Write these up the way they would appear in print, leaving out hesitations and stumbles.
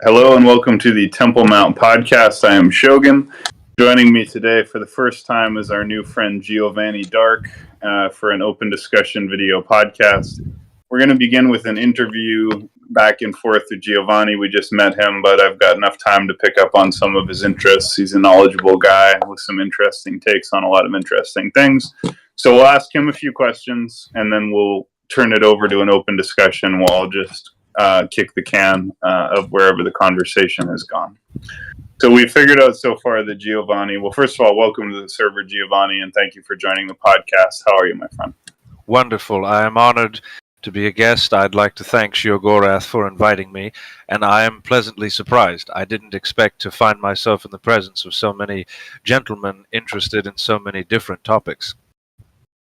Hello and welcome to the Temple Mount podcast. I am Shogun. Joining me today for the first time is our new friend Giovanni Dark for an open discussion video podcast. We're going to begin with an interview back and forth with Giovanni. We just met him, but I've got enough time to pick up on some of his interests. He's a knowledgeable guy with some interesting takes on a lot of interesting things. So we'll ask him a few questions and then we'll turn it over to an open discussion. We'll all just kick the can of wherever the conversation has gone. So we figured out so far that Giovanni, well, first of all, welcome to the server, Giovanni, and thank you for joining the podcast. How are you, my friend? Wonderful. I am honored to be a guest. I'd like to thank Shiogorath for inviting me, and I am pleasantly surprised. I didn't expect to find myself in the presence of so many gentlemen interested in so many different topics.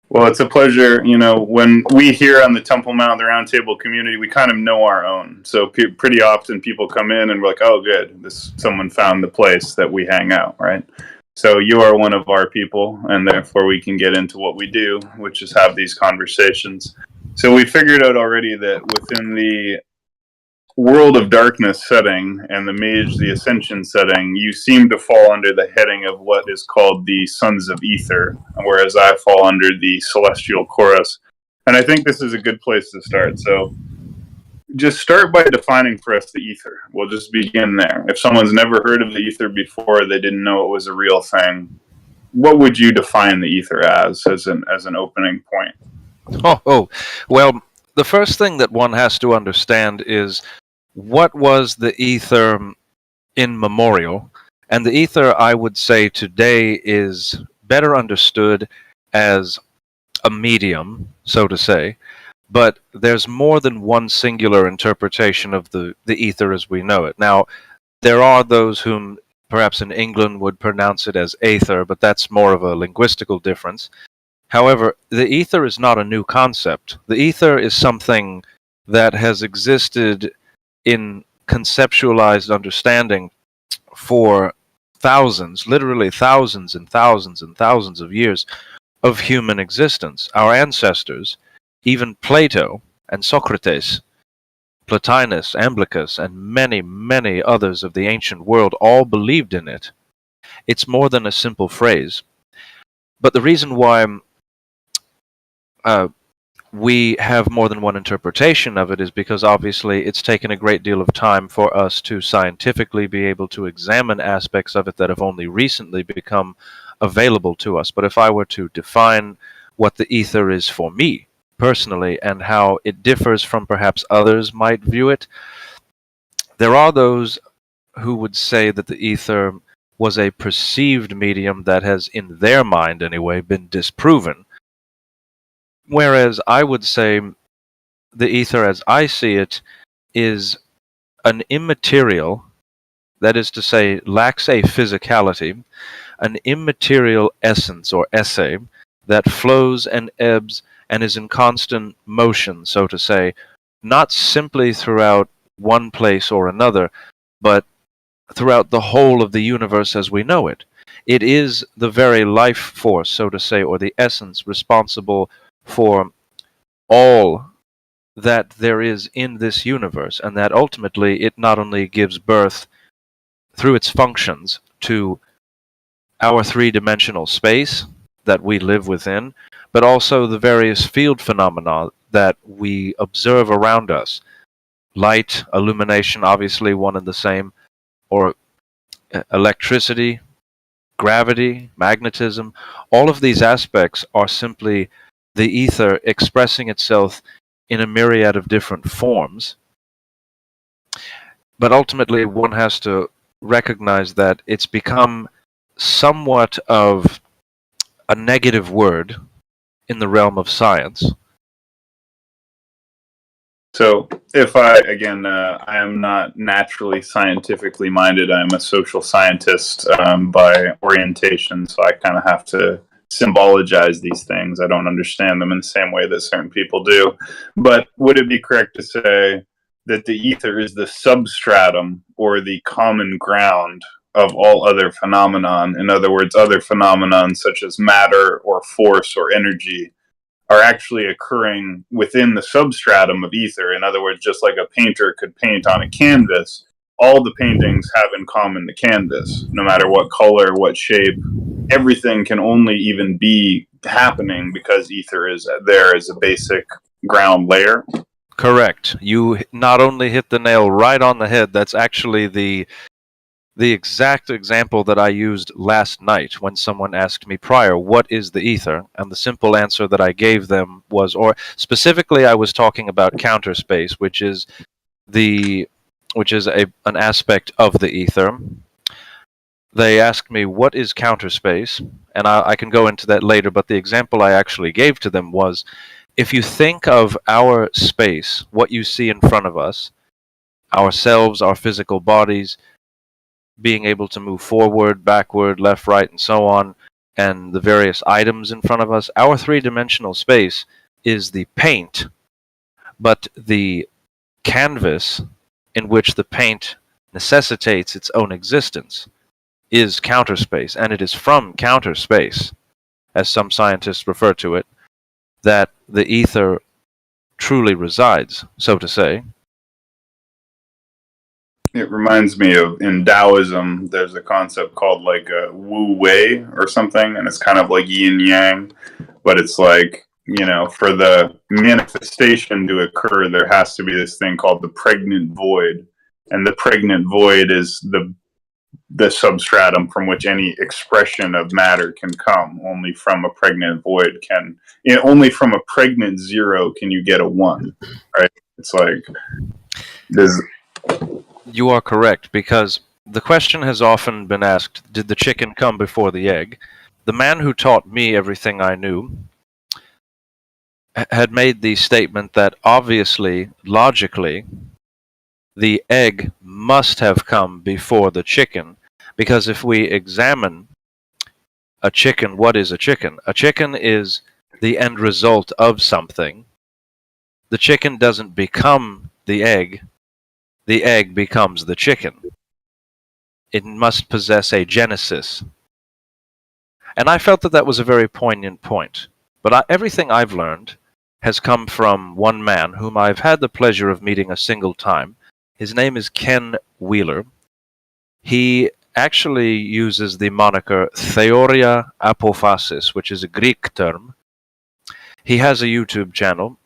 Well, it's a pleasure. You know, when we here on the Temple Mount, the Roundtable community, we kind of know our own. So pretty often people come in and we're like, oh, good, someone found the place that we hang out, right? So you are one of our people, and therefore we can get into what we do, which is have these conversations. So we figured out already that within the World of Darkness setting and the Mage, the Ascension setting, you seem to fall under the heading of what is called the Sons of Ether, whereas I fall under the Celestial Chorus. And I think this is a good place to start. So just start by defining for us the Ether. We'll just begin there. If someone's never heard of the Ether before, they didn't know it was a real thing, what would you define the Ether as an opening point? Well, the first thing that one has to understand is what was the ether in memorial, and the ether, I would say, today is better understood as a medium, so to say, but there's more than one singular interpretation of the ether as we know it. Now, there are those whom perhaps in England would pronounce it as aether, but that's more of a linguistical difference. However, the ether is not a new concept. The ether is something that has existed in conceptualized understanding for thousands, literally thousands and thousands and thousands of years of human existence. Our ancestors, even Plato and Socrates, Plotinus, Iamblichus, and many, many others of the ancient world all believed in it. It's more than a simple phrase. But the reason why we have more than one interpretation of it is because obviously it's taken a great deal of time for us to scientifically be able to examine aspects of it that have only recently become available to us. But if I were to define what the ether is for me personally and how it differs from perhaps others might view it, there are those who would say that the ether was a perceived medium that has, in their mind anyway, been disproven. Whereas I would say the ether as I see it is an immaterial, that is to say, lacks a physicality, an immaterial essence or esse that flows and ebbs and is in constant motion, so to say, not simply throughout one place or another, but throughout the whole of the universe as we know it. It is the very life force, so to say, or the essence responsible for all that there is in this universe, and that ultimately it not only gives birth through its functions to our three-dimensional space that we live within, but also the various field phenomena that we observe around us. Light, illumination, obviously one and the same, or electricity, gravity, magnetism. All of these aspects are simply the ether expressing itself in a myriad of different forms. But ultimately, one has to recognize that it's become somewhat of a negative word in the realm of science. So if I am not naturally scientifically minded. I'm a social scientist by orientation, so I kind of have to symbologize these things. I don't understand them in the same way that certain people do. But would it be correct to say that the ether is the substratum or the common ground of all other phenomenon? In other words, other phenomenon such as matter or force or energy are actually occurring within the substratum of ether. In other words, just like a painter could paint on a canvas, all the paintings have in common the canvas, no matter what color, what shape. Everything can only even be happening because ether is there as a basic ground layer. Correct. You not only hit the nail right on the head, that's actually the exact example that I used last night when someone asked me prior, what is the ether? And the simple answer that I gave them was, or specifically I was talking about counter space, which is an aspect of the ether. They asked me, what is counter space? And I can go into that later, but the example I actually gave to them was, if you think of our space, what you see in front of us, ourselves, our physical bodies, being able to move forward, backward, left, right, and so on, and the various items in front of us, our three-dimensional space is the paint, but the canvas in which the paint necessitates its own existence is counter space, and it is from counter space, as some scientists refer to it, that the ether truly resides, so to say. It reminds me of, in Taoism, there's a concept called like a Wu Wei or something, and it's kind of like yin yang, but it's like, for the manifestation to occur, there has to be this thing called the pregnant void, and the pregnant void is the substratum from which any expression of matter can come. Only from a pregnant void only from a pregnant zero can you get a one, right? It's like there's. You are correct, because the question has often been asked, did the chicken come before the egg? The man who taught me everything I knew had made the statement that obviously, logically, the egg must have come before the chicken, because if we examine a chicken, what is a chicken? A chicken is the end result of something. The chicken doesn't become the egg becomes the chicken. It must possess a genesis. And I felt that that was a very poignant point. But everything I've learned has come from one man whom I've had the pleasure of meeting a single time. His name is Ken Wheeler. He actually uses the moniker Theoria Apophasis, which is a Greek term. He has a YouTube channel,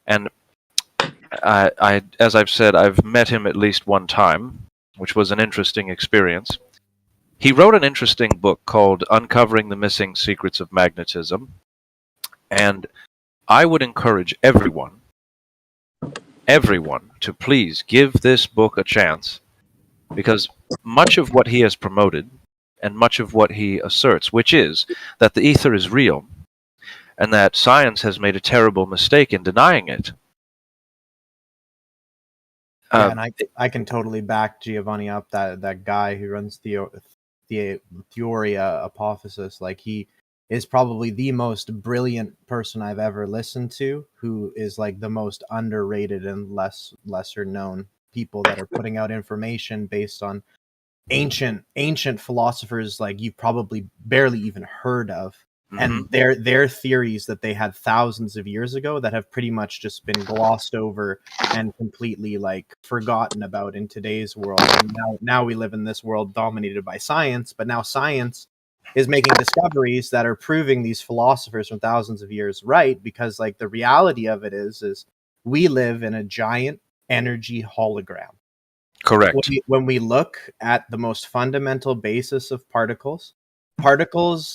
and as I've said, I've met him at least one time, which was an interesting experience. He wrote an interesting book called Uncovering the Missing Secrets of Magnetism, and I would encourage everyone to please give this book a chance, because much of what he has promoted and much of what he asserts, which is that the ether is real and that science has made a terrible mistake in denying it. And I can totally back Giovanni up, that guy who runs the Theoria Apophasis. Like, he is probably the most brilliant person I've ever listened to, who is like the most underrated and lesser known people that are putting out information based on ancient philosophers like you've probably barely even heard of. And their theories that they had thousands of years ago that have pretty much just been glossed over and completely like forgotten about in today's world. And now we live in this world dominated by science, but now science is making discoveries that are proving these philosophers from thousands of years right, because like the reality of it is we live in a giant energy hologram. Correct. When we look at the most fundamental basis of particles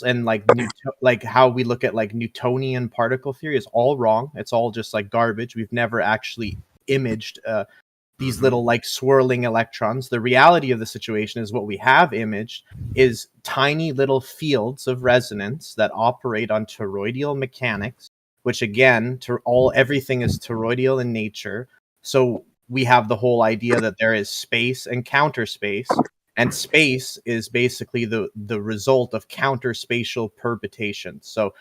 and like how we look at like Newtonian particle theory is all wrong. It's all just like garbage. We've never actually imaged these little like swirling electrons. The reality of the situation is what we have imaged is tiny little fields of resonance that operate on toroidal mechanics, which again, everything is toroidal in nature. So we have the whole idea that there is space and counter space. And space is basically the result of counter-spatial perturbations. So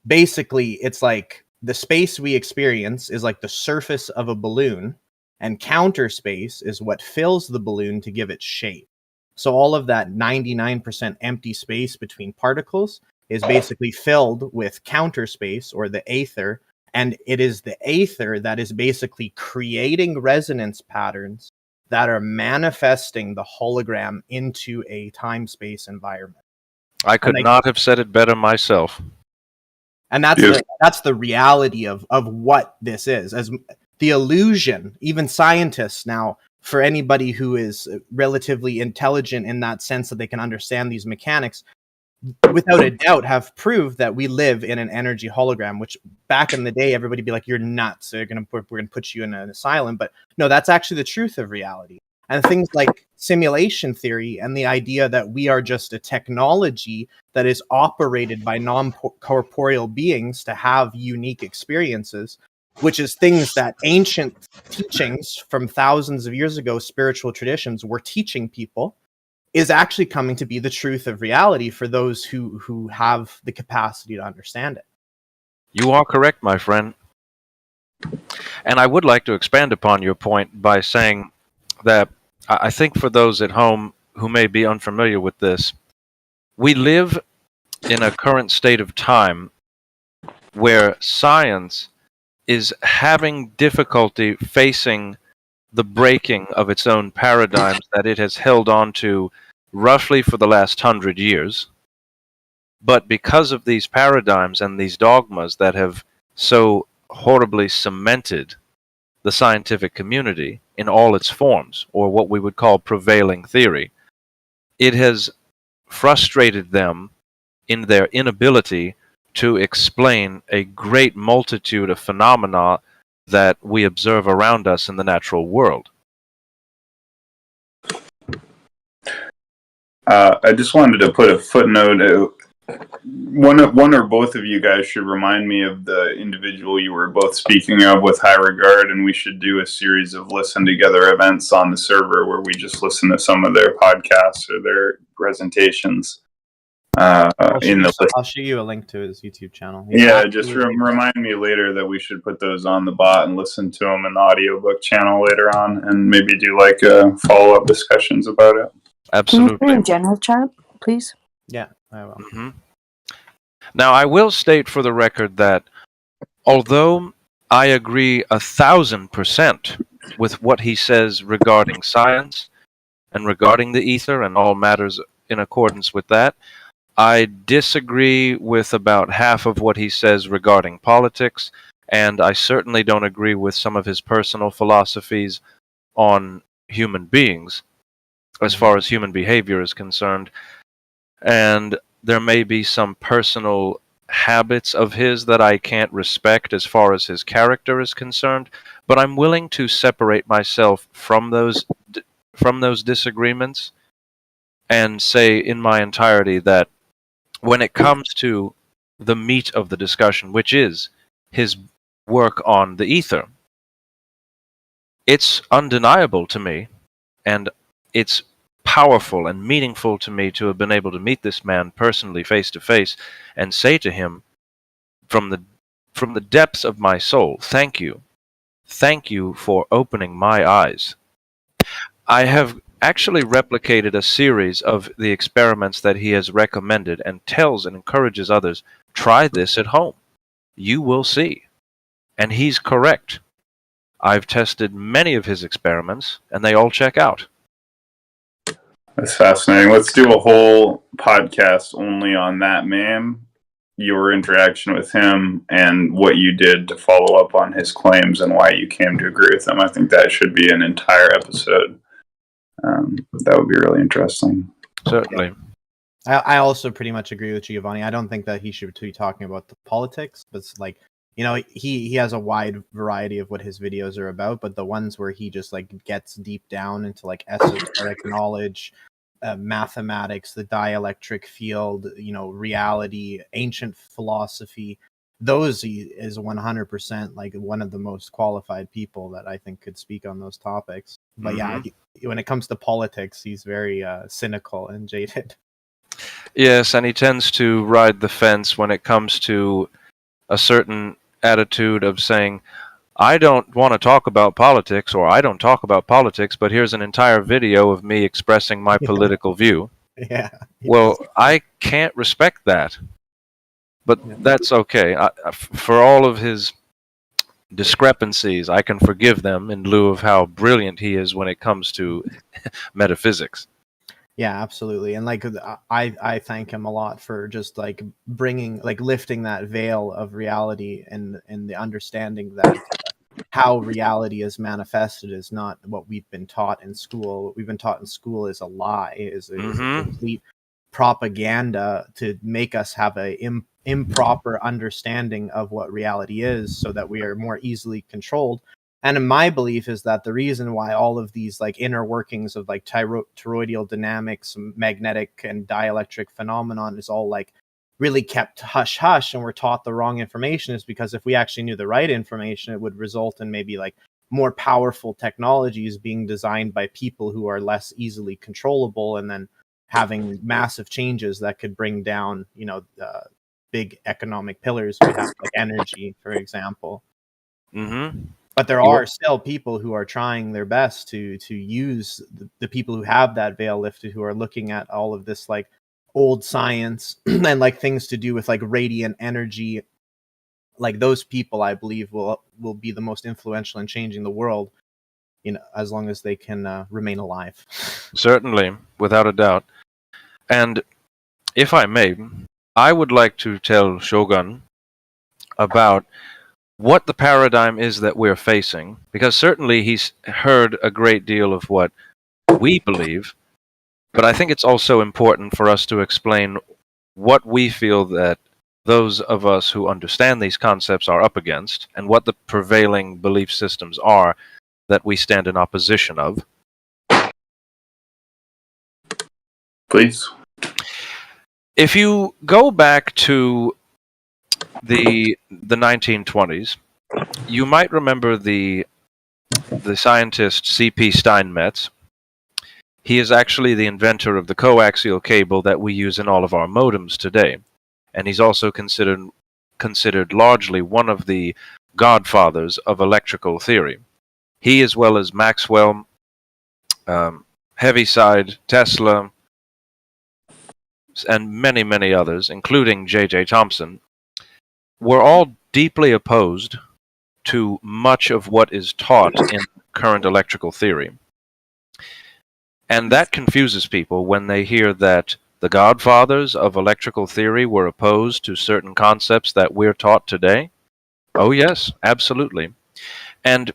basically, it's like the space we experience is like the surface of a balloon, and counter space is what fills the balloon to give it shape. So all of that 99% empty space between particles is basically filled with counter space, or the aether, and it is the aether that is basically creating resonance patterns that are manifesting the hologram into a time-space environment. I could not have said it better myself. And that's the reality of what this is. As the illusion, even scientists now, for anybody who is relatively intelligent in that sense that they can understand these mechanics, without a doubt have proved that we live in an energy hologram, which back in the day, everybody would be like, you're nuts. We're going to put you in an asylum. But no, that's actually the truth of reality. And things like simulation theory and the idea that we are just a technology that is operated by non-corporeal beings to have unique experiences, which is things that ancient teachings from thousands of years ago, spiritual traditions were teaching people, is actually coming to be the truth of reality for those who have the capacity to understand it. You are correct, my friend. And I would like to expand upon your point by saying that I think for those at home who may be unfamiliar with this, we live in a current state of time where science is having difficulty facing the breaking of its own paradigms that it has held on to roughly for the last 100 years. But because of these paradigms and these dogmas that have so horribly cemented the scientific community in all its forms, or what we would call prevailing theory, it has frustrated them in their inability to explain a great multitude of phenomena that we observe around us in the natural world. I just wanted to put a footnote. One or both of you guys should remind me of the individual you were both speaking of with high regard, and we should do a series of listen together events on the server where we just listen to some of their podcasts or their presentations. I'll shoot you a link to his YouTube channel. Just remind me later that we should put those on the bot and listen to them in the audiobook channel later on, and maybe do like follow-up discussions about it. Absolutely. Can you put in general chat, please? Yeah, I will. Mm-hmm. Now, I will state for the record that although I agree 1,000% with what he says regarding science and regarding the ether and all matters in accordance with that, I disagree with about half of what he says regarding politics, and I certainly don't agree with some of his personal philosophies on human beings as far as human behavior is concerned. And there may be some personal habits of his that I can't respect as far as his character is concerned, but I'm willing to separate myself from those disagreements and say in my entirety that when it comes to the meat of the discussion, which is his work on the ether, it's undeniable to me, and it's powerful and meaningful to me to have been able to meet this man personally face to face and say to him from the depths of my soul, thank you for opening my eyes. I have actually replicated a series of the experiments that he has recommended and tells and encourages others, try this at home, you will see. And he's correct. I've tested many of his experiments and they all check out. That's fascinating. Let's do a whole podcast only on that man, your interaction with him, and what you did to follow up on his claims and why you came to agree with them. I think that should be an entire episode. That would be really interesting. Certainly. I also pretty much agree with Giovanni. I don't think that he should be talking about the politics, but it's like, he has a wide variety of what his videos are about, but the ones where he just like gets deep down into like esoteric knowledge, mathematics, the dielectric field, reality, ancient philosophy, those is 100% like one of the most qualified people that I think could speak on those topics. But when it comes to politics, he's very cynical and jaded. Yes, and he tends to ride the fence when it comes to a certain attitude of saying, I don't want to talk about politics, or I don't talk about politics, but here's an entire video of me expressing my political view. Yeah. Well, I can't respect that. But that's okay. For all of his discrepancies, I can forgive them in lieu of how brilliant he is when it comes to metaphysics. Yeah, absolutely. And like I thank him a lot for just like bringing, like lifting that veil of reality, and the understanding that how reality is manifested is not what we've been taught in school. What we've been taught in school is a lie, is a complete propaganda to make us have a improper understanding of what reality is, so that we are more easily controlled. And in my belief is that the reason why all of these like inner workings of like toroidal dynamics, magnetic and dielectric phenomenon is all like really kept hush hush, and we're taught the wrong information, is because if we actually knew the right information, it would result in maybe like more powerful technologies being designed by people who are less easily controllable, and then having massive changes that could bring down, big economic pillars we have, like energy, for example. But there are still people who are trying their best to use the people who have that veil lifted, who are looking at all of this like old science and like things to do with like radiant energy. Like those people, I believe, will be the most influential in changing the world, as long as they can remain alive. Certainly, without a doubt. And if I may, I would like to tell Shogun about what the paradigm is that we're facing, because certainly he's heard a great deal of what we believe, but I think it's also important for us to explain what we feel that those of us who understand these concepts are up against, and what the prevailing belief systems are that we stand in opposition of. Please. If you go back to the 1920s, you might remember the scientist C.P. Steinmetz. He is actually the inventor of the coaxial cable that we use in all of our modems today, and he's also considered largely one of the godfathers of electrical theory. He, as well as Maxwell, Heaviside, Tesla, and many, many others, including J.J. Thomson, were all deeply opposed to much of what is taught in current electrical theory. And that confuses people when they hear that the godfathers of electrical theory were opposed to certain concepts that we're taught today. Oh yes, absolutely. And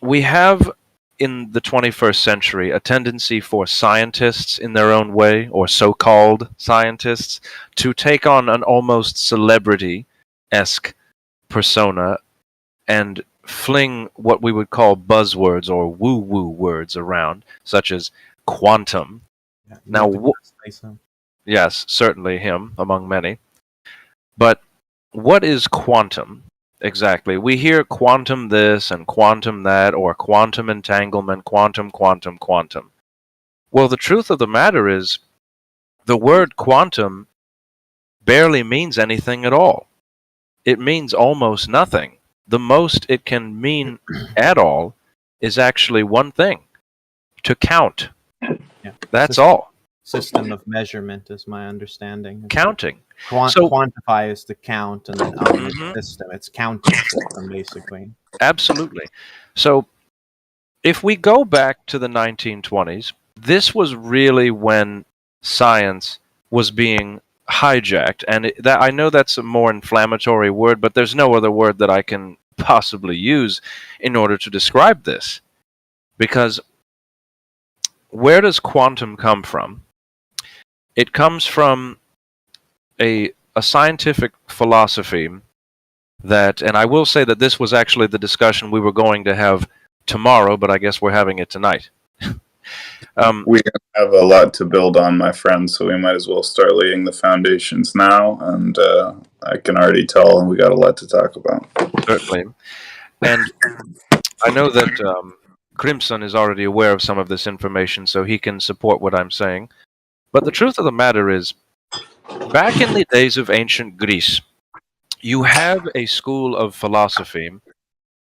we have in the 21st century a tendency for scientists in their own way, or so-called scientists, to take on an almost celebrity-esque persona and fling what we would call buzzwords or woo-woo words around, such as quantum. Yeah, Now, yes, certainly him among many. But what is quantum exactly? We hear quantum this and quantum that, or quantum entanglement, quantum. Well, the truth of the matter is, the word quantum barely means anything at all. It means almost nothing. The most it can mean at all is actually one thing: to count. Yeah. That's all. System of measurement is my understanding. Counting. Quantify is to count, and then system. It's counting system, basically. Absolutely. So if we go back to the 1920s, this was really when science was being hijacked. And that, I know that's a more inflammatory word, but there's no other word that I can possibly use in order to describe this. Because where does quantum come from? It comes from a scientific philosophy that, and I will say that this was actually the discussion we were going to have tomorrow, but I guess we're having it tonight. We have a lot to build on, my friend, so we might as well start laying the foundations now, and I can already tell we got a lot to talk about. Certainly. And I know that Crimson is already aware of some of this information, so he can support what I'm saying. But the truth of the matter is, back in the days of ancient Greece, you have a school of philosophy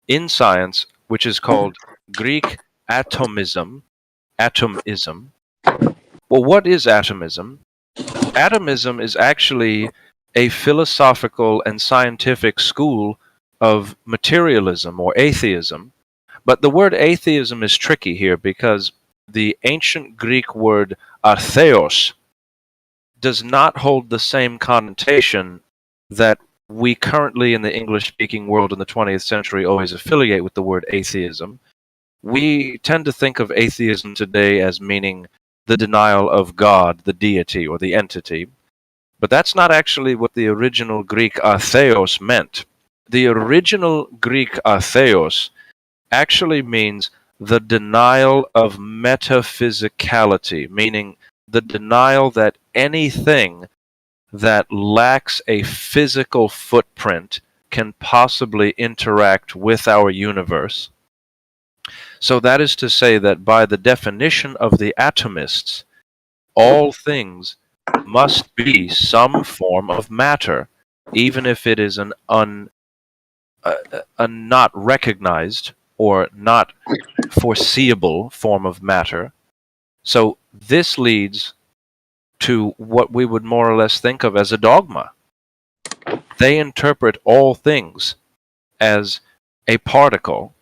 in science which is called Greek atomism. Atomism. Well, what is atomism? Atomism is actually a philosophical and scientific school of materialism or atheism. But the word atheism is tricky here because the ancient Greek word artheos does not hold the same connotation that we currently in the English-speaking world in the 20th century always affiliate with the word atheism. We tend to think of atheism today as meaning the denial of God, the deity, or the entity. But that's not actually what the original Greek artheos meant. The original Greek artheos actually means the denial of metaphysicality, meaning the denial that anything that lacks a physical footprint can possibly interact with our universe. So that is to say that by the definition of the atomists, all things must be some form of matter, even if it is a not recognized or not foreseeable form of matter. So this leads to what we would more or less think of as a dogma. They interpret all things as a particle,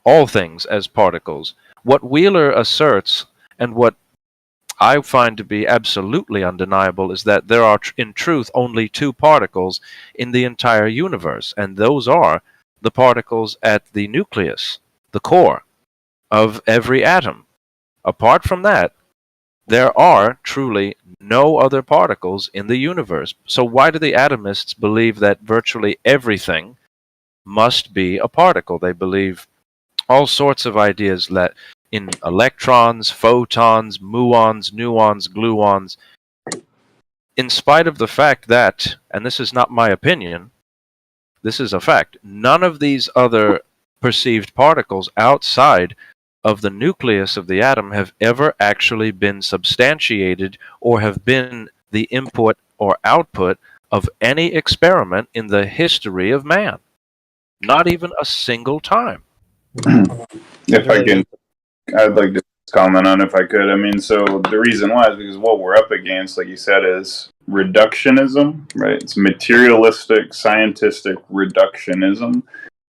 all things as particles. What Wheeler asserts, and what I find to be absolutely undeniable, is that there are, in truth, only two particles in the entire universe, and those are the particles at the nucleus, the core of every atom. Apart from that, there are truly no other particles in the universe. So why do the atomists believe that virtually everything must be a particle? They believe all sorts of ideas that in electrons, photons, muons, nuons, gluons, in spite of the fact that, and this is not my opinion, this is a fact, none of these other perceived particles outside of the nucleus of the atom have ever actually been substantiated or have been the input or output of any experiment in the history of man. Not even a single time. If I can, I'd like to comment on if I could. I mean, so the reason why is because what we're up against, like you said, is reductionism, right? It's materialistic, scientistic reductionism.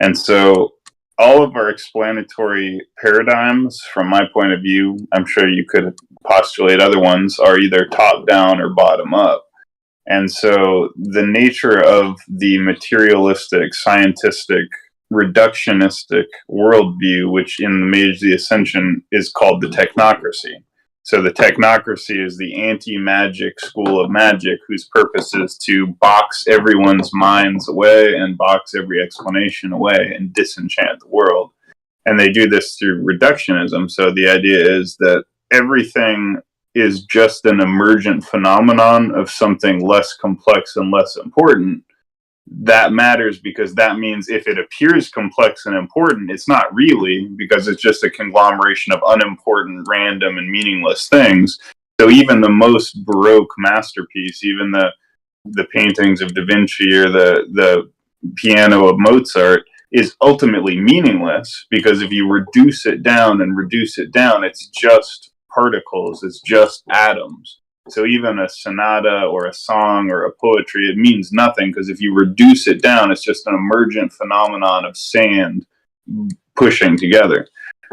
And so all of our explanatory paradigms, from my point of view, I'm sure you could postulate other ones, are either top down or bottom up. And so the nature of the materialistic, scientistic, reductionistic worldview, which in the Mage of the Ascension is called the technocracy. So the technocracy is the anti-magic school of magic whose purpose is to box everyone's minds away and box every explanation away and disenchant the world. And they do this through reductionism. So the idea is that everything is just an emergent phenomenon of something less complex and less important. That matters because that means if it appears complex and important, it's not really, because it's just a conglomeration of unimportant, random, and meaningless things. So even the most Baroque masterpiece, even the paintings of Da Vinci or the piano of Mozart, is ultimately meaningless, because if you reduce it down and reduce it down, it's just particles, it's just atoms. So even a sonata or a song or a poetry, it means nothing, because if you reduce it down, it's just an emergent phenomenon of sand pushing together.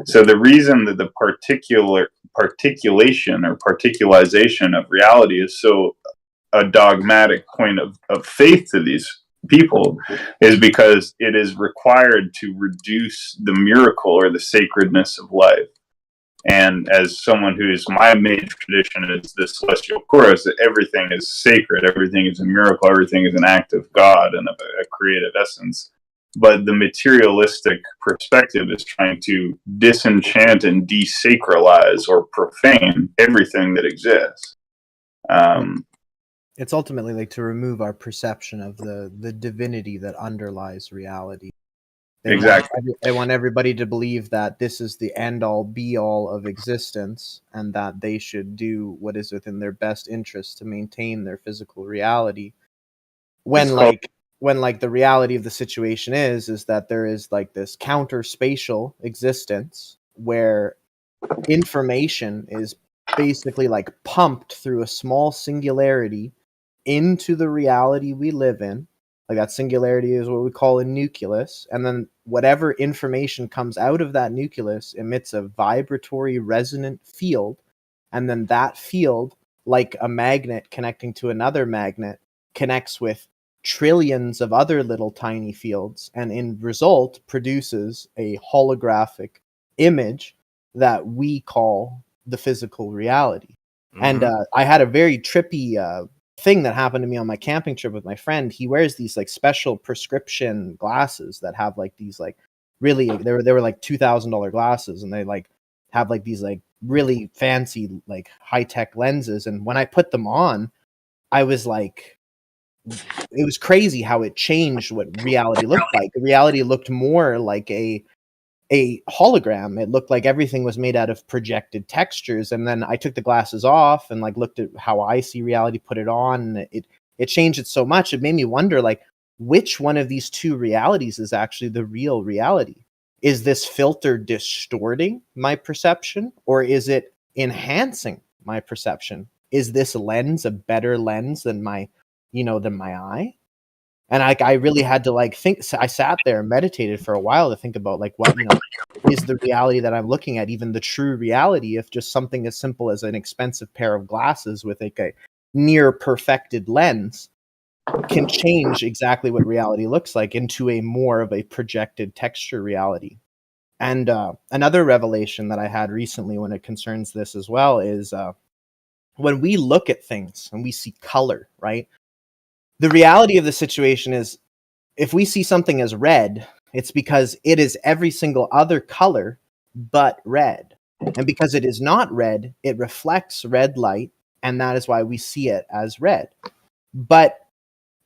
So the reason that the particulation or particularization of reality is so a dogmatic point of faith to these people is because it is required to reduce the miracle or the sacredness of life. And as someone who's, my main tradition is the celestial chorus, that everything is sacred, everything is a miracle, everything is an act of God and of a creative essence. But the materialistic perspective is trying to disenchant and desacralize or profane everything that exists. It's ultimately like to remove our perception of the divinity that underlies reality. They want everybody to believe that this is the end-all, be-all of existence, and that they should do what is within their best interest to maintain their physical reality. When the reality of the situation is that there is like this counter-spatial existence where information is basically like pumped through a small singularity into the reality we live in, Like that singularity is what we call a nucleus. And then whatever information comes out of that nucleus emits a vibratory resonant field. And then that field, like a magnet connecting to another magnet, connects with trillions of other little tiny fields, and in result produces a holographic image that we call the physical reality. And I had a very trippy thing that happened to me on my camping trip with my friend. He wears these like special prescription glasses that have like these like really they were like $2,000 glasses, and they like have like these like really fancy like high-tech lenses. And when I put them on, I was like, it was crazy how it changed what reality looked like. The reality looked more like a hologram. It looked like everything was made out of projected textures. And then I took the glasses off and like looked at how I see reality, put it on, and it changed it so much. It made me wonder, like, which one of these two realities is actually the real reality? Is this filter distorting my perception, or is it enhancing my perception? Is this lens a better lens than my eye? And I really had to like think. I sat there and meditated for a while to think about like what, is the reality that I'm looking at even the true reality, if just something as simple as an expensive pair of glasses with like a near perfected lens can change exactly what reality looks like into a more of a projected texture reality. And another revelation that I had recently when it concerns this as well is when we look at things and we see color, right? The reality of the situation is, if we see something as red, it's because it is every single other color but red. And because it is not red, it reflects red light, and that is why we see it as red. But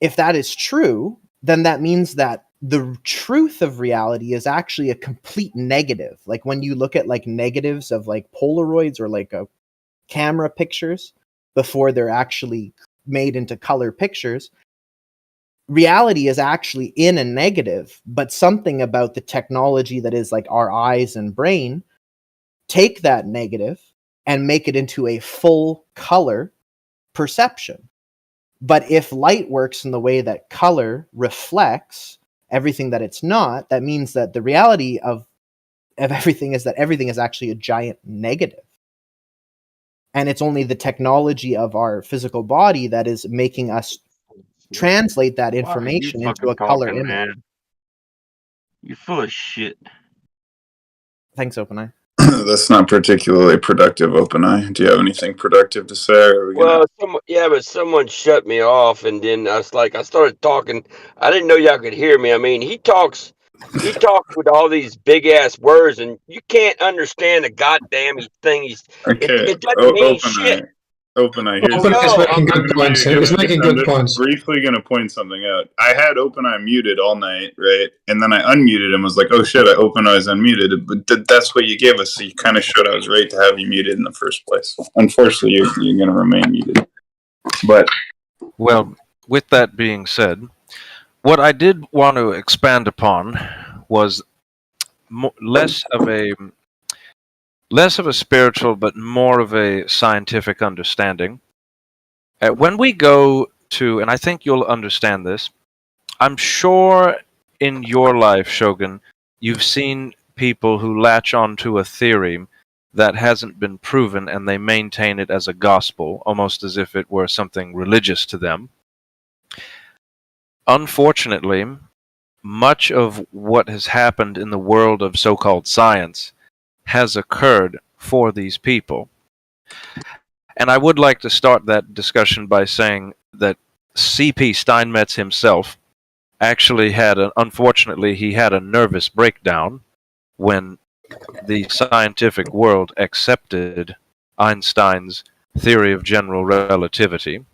if that is true, then that means that the truth of reality is actually a complete negative. Like when you look at like negatives of like Polaroids or like a camera pictures before they're actually made into color pictures, reality is actually in a negative, but something about the technology that is like our eyes and brain take that negative and make it into a full color perception. But if light works in the way that color reflects everything that it's not, that means that the reality of everything is that everything is actually a giant negative. And it's only the technology of our physical body that is making us translate that information into a color image. Man? You full of shit. Thanks, OpenEye. That's not particularly productive, OpenEye. Do you have anything productive to say? Or are we gonna... Well, but someone shut me off, and then I started talking. I didn't know y'all could hear me. I mean, he talks with all these big ass words, and you can't understand a goddamn thing. Okay, It doesn't mean shit. OpenEye. Here's OpenEye's making good points. He's making good points. Briefly going to point something out. I had OpenEye muted all night, right? And then I unmuted him. Was like, oh shit, OpenEye's unmuted. But that's what you gave us. So you kind of showed I was right to have you muted in the first place. Unfortunately, you're going to remain muted. But well, with that being said, what I did want to expand upon was less of a spiritual, but more of a scientific understanding. When we go to, and I think you'll understand this, I'm sure in your life, Shogun, you've seen people who latch onto a theory that hasn't been proven, and they maintain it as a gospel, almost as if it were something religious to them. Unfortunately, much of what has happened in the world of so-called science has occurred for these people. And I would like to start that discussion by saying that C.P. Steinmetz himself actually unfortunately, he had a nervous breakdown when the scientific world accepted Einstein's theory of general relativity.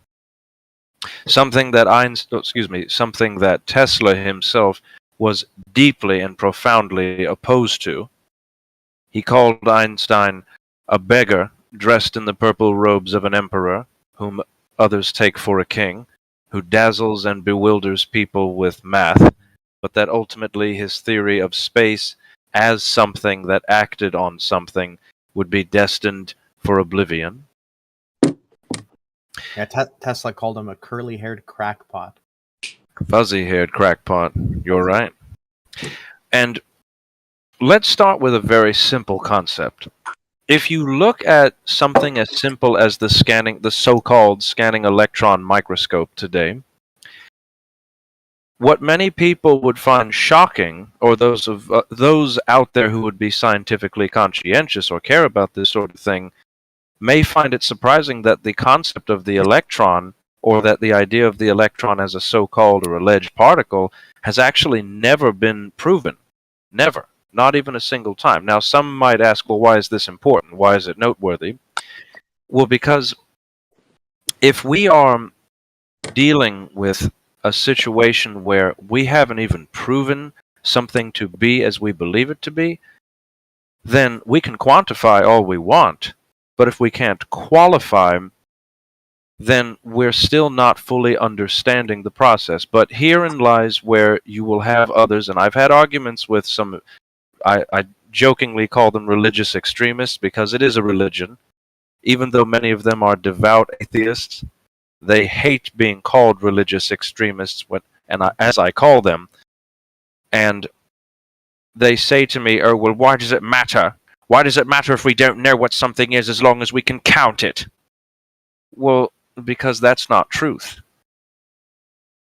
Something that Tesla himself was deeply and profoundly opposed to. He called Einstein a beggar dressed in the purple robes of an emperor, whom others take for a king, who dazzles and bewilders people with math, but that ultimately his theory of space as something that acted on something would be destined for oblivion. Yeah, Tesla called him a curly-haired crackpot. Fuzzy-haired crackpot. You're right. And let's start with a very simple concept. If you look at something as simple as the so-called scanning electron microscope today, what many people would find shocking, or those out there who would be scientifically conscientious or care about this sort of thing, may find it surprising that the concept of the electron, or that the idea of the electron as a so-called or alleged particle, has actually never been proven. Never. Not even a single time. Now, some might ask, well, why is this important? Why is it noteworthy? Well, because if we are dealing with a situation where we haven't even proven something to be as we believe it to be, then we can quantify all we want, but if we can't qualify, then we're still not fully understanding the process. But herein lies where you will have others, and I've had arguments with some, I jokingly call them religious extremists because it is a religion, even though many of them are devout atheists. They hate being called religious extremists, as I call them, and they say to me, "Oh, well, why does it matter? Why does it matter if we don't know what something is as long as we can count it?" Well, because that's not truth.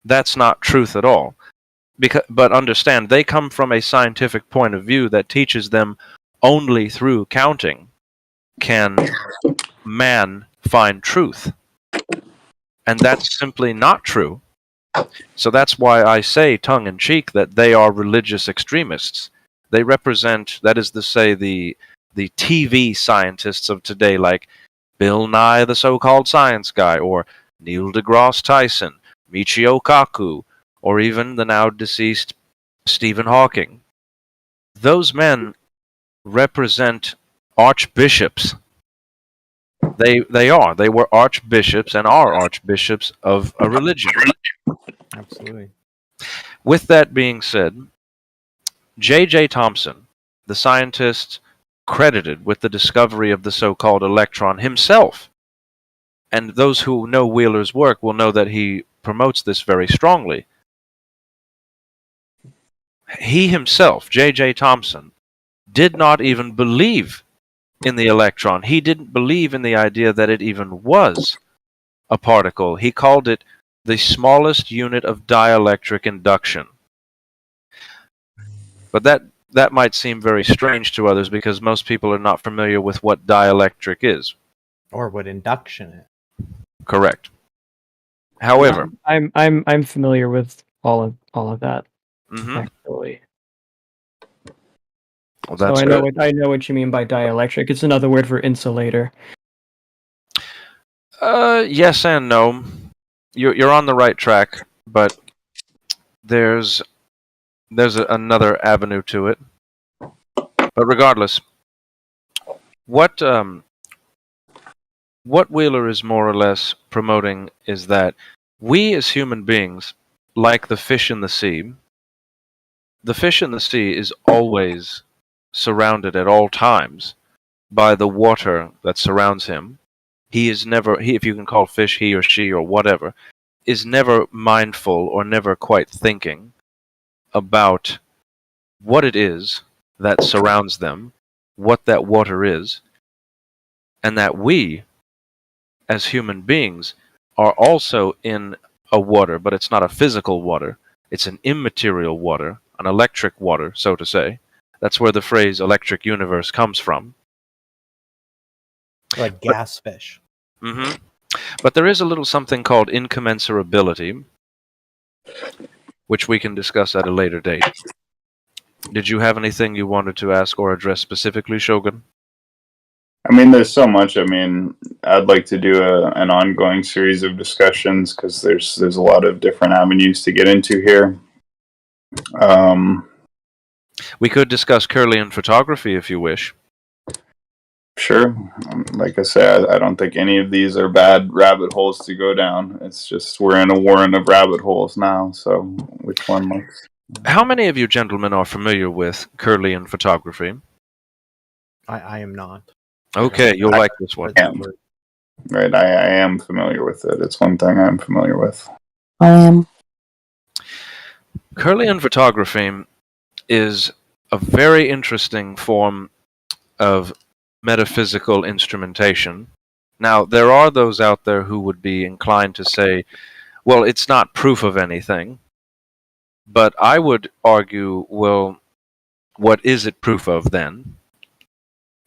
That's not truth at all. But understand, they come from a scientific point of view that teaches them only through counting can man find truth. And that's simply not true. So that's why I say, tongue-in-cheek, that they are religious extremists. They represent, that is to say, the TV scientists of today, like Bill Nye, the so-called science guy, or Neil deGrasse Tyson, Michio Kaku, or even the now deceased Stephen Hawking. Those men represent archbishops. They were archbishops and are archbishops of a religion. Absolutely. With that being said, J.J. Thomson, the scientist credited with the discovery of the so-called electron himself, and those who know Wheeler's work will know that he promotes this very strongly. He himself, J.J. Thomson, did not even believe in the electron. He didn't believe in the idea that it even was a particle. He called it the smallest unit of dielectric induction. But that might seem very strange to others because most people are not familiar with what dielectric is. Or what induction is. Correct. However, I'm familiar with all of that. mhm. Actually, Well, so that's I good. know what you mean by dielectric. It's another word for insulator. Yes and no. You're on the right track, but there's another avenue to it. But regardless, what Wheeler is more or less promoting is that we as human beings, like the fish in the sea is always surrounded at all times by the water that surrounds him. He is never, if you can call fish he or she or whatever, is never mindful or never quite thinking about what it is that surrounds them, what that water is, and that we, as human beings, are also in a water, but it's not a physical water. It's an immaterial water, an electric water, so to say. That's where the phrase electric universe comes from. Like gas fish. Mm-hmm. But there is a little something called incommensurability, which we can discuss at a later date. Did you have anything you wanted to ask or address specifically, Shogun? I mean, there's so much. I mean, I'd like to do an ongoing series of discussions because there's a lot of different avenues to get into here. We could discuss Kirlian photography if you wish. Sure. Like I said, I don't think any of these are bad rabbit holes to go down. It's just we're in a warren of rabbit holes now. So which one looks? How many of you gentlemen are familiar with Kirlian photography? I am not. Okay, you'll like this one. Right, I am familiar with it. It's one thing I'm familiar with. I am. Kirlian photography is a very interesting form of metaphysical instrumentation. Now, there are those out there who would be inclined to say, well, it's not proof of anything. But I would argue, well, what is it proof of then?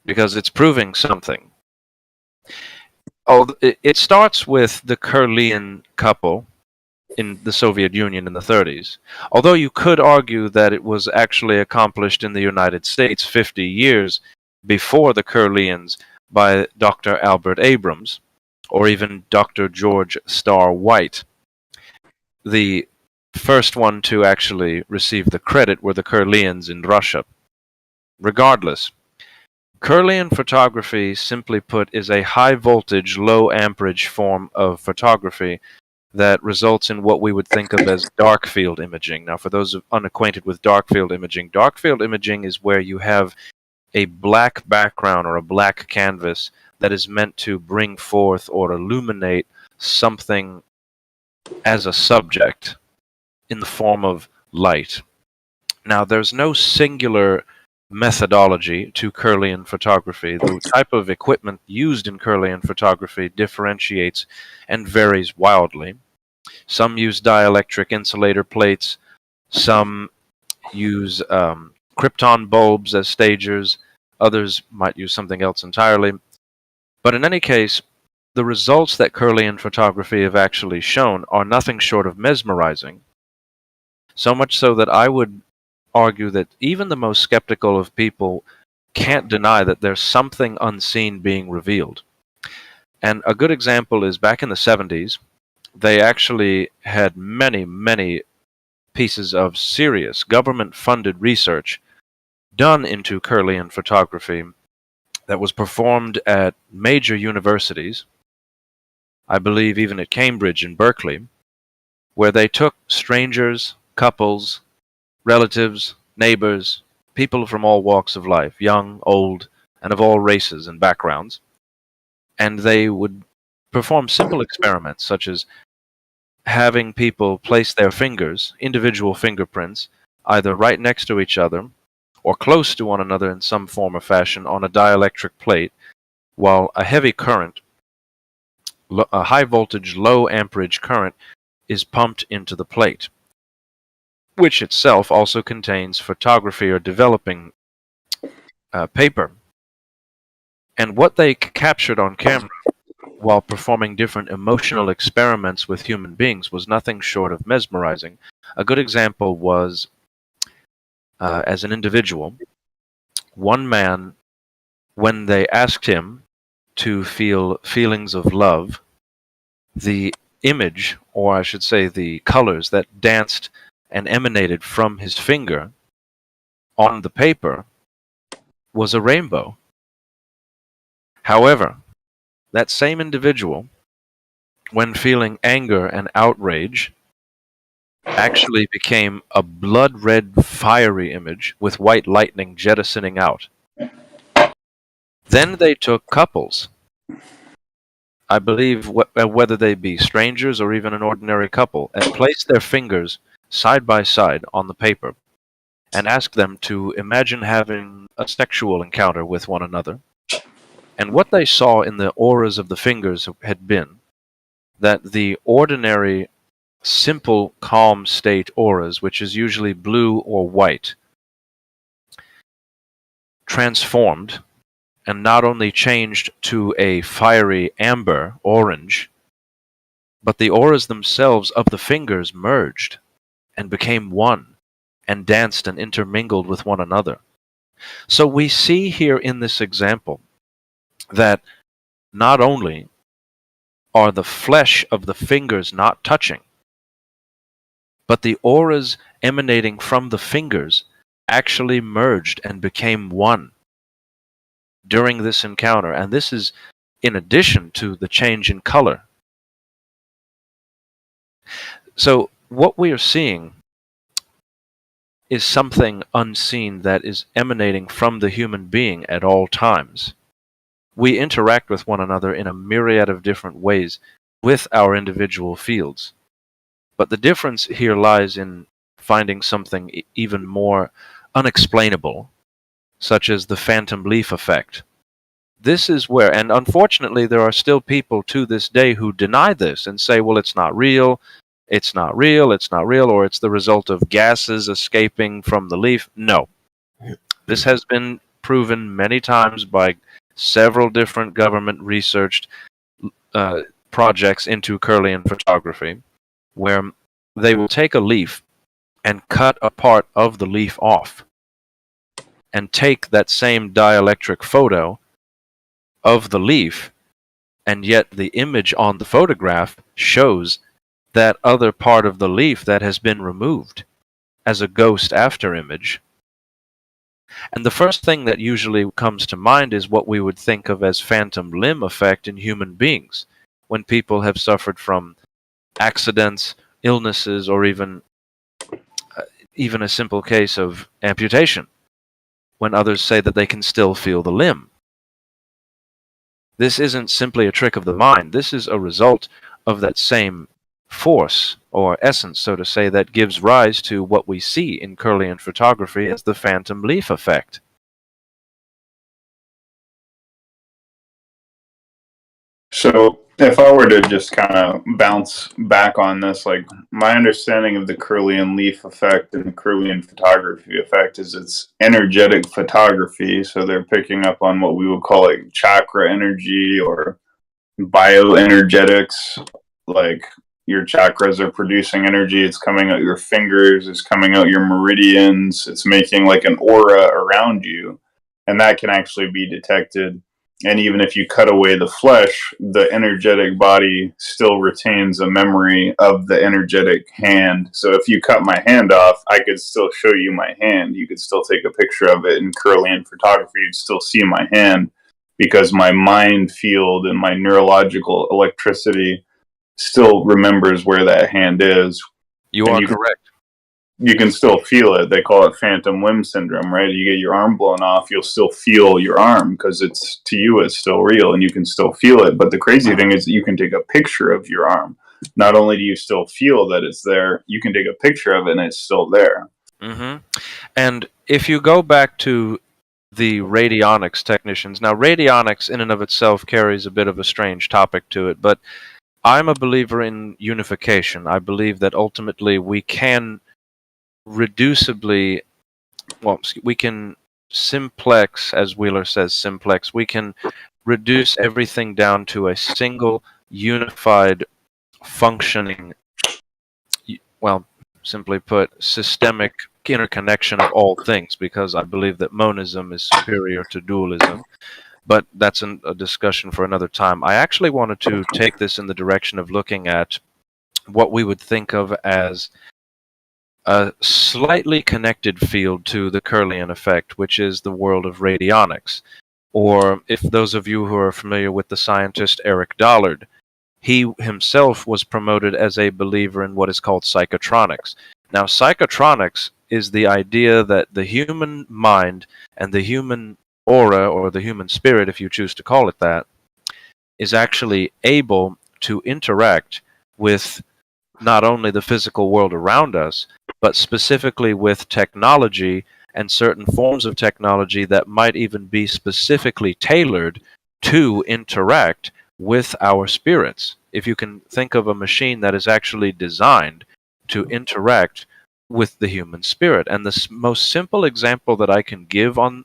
Because it's proving something. Oh, it starts with the Kirlian couple in the Soviet Union in the 30s. Although you could argue that it was actually accomplished in the United States 50 years before the Kirlians by Dr. Albert Abrams, or even Dr. George Starr White. The first one to actually receive the credit were the Kirlians in Russia. Regardless, Kirlian photography, simply put, is a high-voltage, low-amperage form of photography that results in what we would think of as dark field imaging. Now, for those unacquainted with dark field imaging is where you have a black background or a black canvas that is meant to bring forth or illuminate something as a subject in the form of light. Now, there's no singular methodology to Kirlian photography. The type of equipment used in Kirlian photography differentiates and varies wildly. Some use dielectric insulator plates, some use krypton bulbs as stagers, others might use something else entirely. But in any case, the results that Kirlian photography have actually shown are nothing short of mesmerizing. So much so that I would argue that even the most skeptical of people can't deny that there's something unseen being revealed. And a good example is back in the 70s, they actually had many, many pieces of serious government-funded research done into Kirlian photography that was performed at major universities, I believe even at Cambridge and Berkeley, where they took strangers, couples, relatives, neighbors, people from all walks of life, young, old, and of all races and backgrounds, and they would perform simple experiments such as having people place their fingers, individual fingerprints, either right next to each other or close to one another in some form or fashion on a dielectric plate, while a heavy current, a high voltage, low amperage current, is pumped into the plate, which itself also contains photography or developing paper. And what they captured on camera while performing different emotional experiments with human beings was nothing short of mesmerizing. A good example was, as an individual, one man, when they asked him to feel feelings of love, the image, or I should say the colors that danced and emanated from his finger on the paper was a rainbow. However, that same individual, when feeling anger and outrage, actually became a blood-red fiery image with white lightning jettisoning out. Then they took couples, I believe whether they be strangers or even an ordinary couple, and placed their fingers side by side on the paper and asked them to imagine having a sexual encounter with one another. And what they saw in the auras of the fingers had been that the ordinary, simple, calm state auras, which is usually blue or white, transformed and not only changed to a fiery amber orange, but the auras themselves of the fingers merged and became one and danced and intermingled with one another. So we see here in this example that not only are the flesh of the fingers not touching, but the auras emanating from the fingers actually merged and became one during this encounter. And this is in addition to the change in color. So what we are seeing is something unseen that is emanating from the human being at all times. We interact with one another in a myriad of different ways with our individual fields. But the difference here lies in finding something even more unexplainable, such as the phantom leaf effect. This is where, and unfortunately, there are still people to this day who deny this and say, well, it's not real, it's not real, it's not real, or it's the result of gases escaping from the leaf. No. This has been proven many times by several different government researched projects into Kirlian photography, where they will take a leaf and cut a part of the leaf off and take that same dielectric photo of the leaf, and yet the image on the photograph shows that other part of the leaf that has been removed as a ghost after image. And the first thing that usually comes to mind is what we would think of as phantom limb effect in human beings, when people have suffered from accidents, illnesses, or even a simple case of amputation, when others say that they can still feel the limb. This isn't simply a trick of the mind. This is a result of that same force, or essence, so to say, that gives rise to what we see in Kirlian photography as the phantom leaf effect. So if I were to just kind of bounce back on this, like my understanding of the Kirlian leaf effect and the Kirlian photography effect is it's energetic photography. So they're picking up on what we would call like chakra energy or bioenergetics. Like your chakras are producing energy. It's coming out your fingers. It's coming out your meridians. It's making like an aura around you. And that can actually be detected. And even if you cut away the flesh, the energetic body still retains a memory of the energetic hand. So if you cut my hand off, I could still show you my hand. You could still take a picture of it in Kirlian photography. You'd still see my hand because my mind field and my neurological electricity still remembers where that hand is. You are correct. You can still feel it. They call it phantom limb syndrome, right? You get your arm blown off, you'll still feel your arm because it's, to you, it's still real and you can still feel it. But the crazy thing is that you can take a picture of your arm. Not only do you still feel that it's there, you can take a picture of it and it's still there. Mm-hmm. And if you go back to the radionics technicians, now radionics in and of itself carries a bit of a strange topic to it, but I'm a believer in unification. I believe that ultimately we can we can simplex, as Wheeler says, simplex. We can reduce everything down to a single, unified, functioning, simply put, systemic interconnection of all things, because I believe that monism is superior to dualism. But that's a discussion for another time. I actually wanted to take this in the direction of looking at what we would think of as a slightly connected field to the Kirlian effect, which is the world of radionics. Or if those of you who are familiar with the scientist Eric Dollard, he himself was promoted as a believer in what is called psychotronics. Now, psychotronics is the idea that the human mind and the human aura, or the human spirit, if you choose to call it that, is actually able to interact with not only the physical world around us, but specifically with technology and certain forms of technology that might even be specifically tailored to interact with our spirits. If you can think of a machine that is actually designed to interact with the human spirit. And the most simple example that I can give on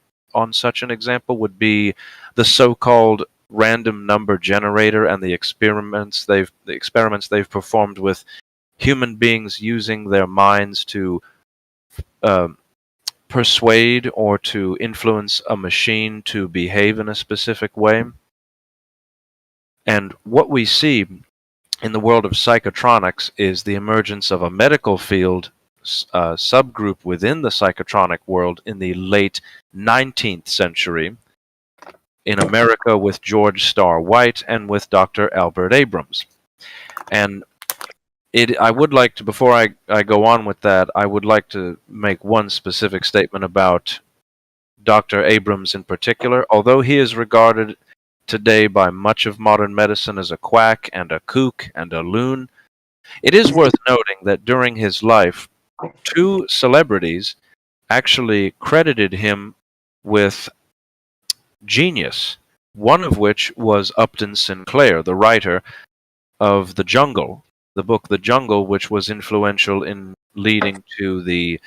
such an example would be the so-called random number generator and the experiments they've performed with human beings using their minds to persuade or to influence a machine to behave in a specific way. And what we see in the world of psychotronics is the emergence of a medical field subgroup within the psychotronic world in the late 19th century in America with George Starr White and with Dr. Albert Abrams. And I would like to, before I go on with that, I would like to make one specific statement about Dr. Abrams in particular. Although he is regarded today by much of modern medicine as a quack and a kook and a loon, it is worth noting that during his life, two celebrities actually credited him with genius, one of which was Upton Sinclair, the writer of The Jungle, the book The Jungle, which was influential in leading to the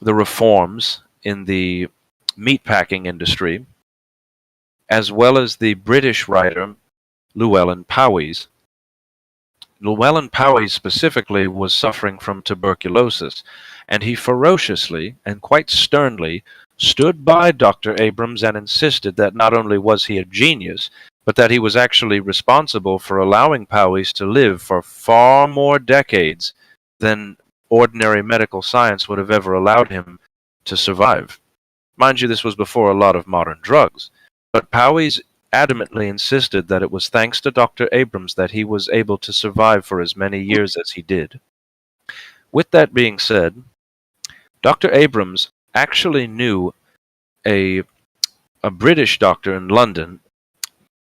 reforms in the meatpacking industry, as well as the British writer Llewellyn Powys. Llewellyn Powys specifically was suffering from tuberculosis, and he ferociously and quite sternly stood by Dr. Abrams and insisted that not only was he a genius, but that he was actually responsible for allowing Powys to live for far more decades than ordinary medical science would have ever allowed him to survive. Mind you, this was before a lot of modern drugs, but Powys adamantly insisted that it was thanks to Dr. Abrams that he was able to survive for as many years as he did. With that being said, Dr. Abrams actually knew a British doctor in London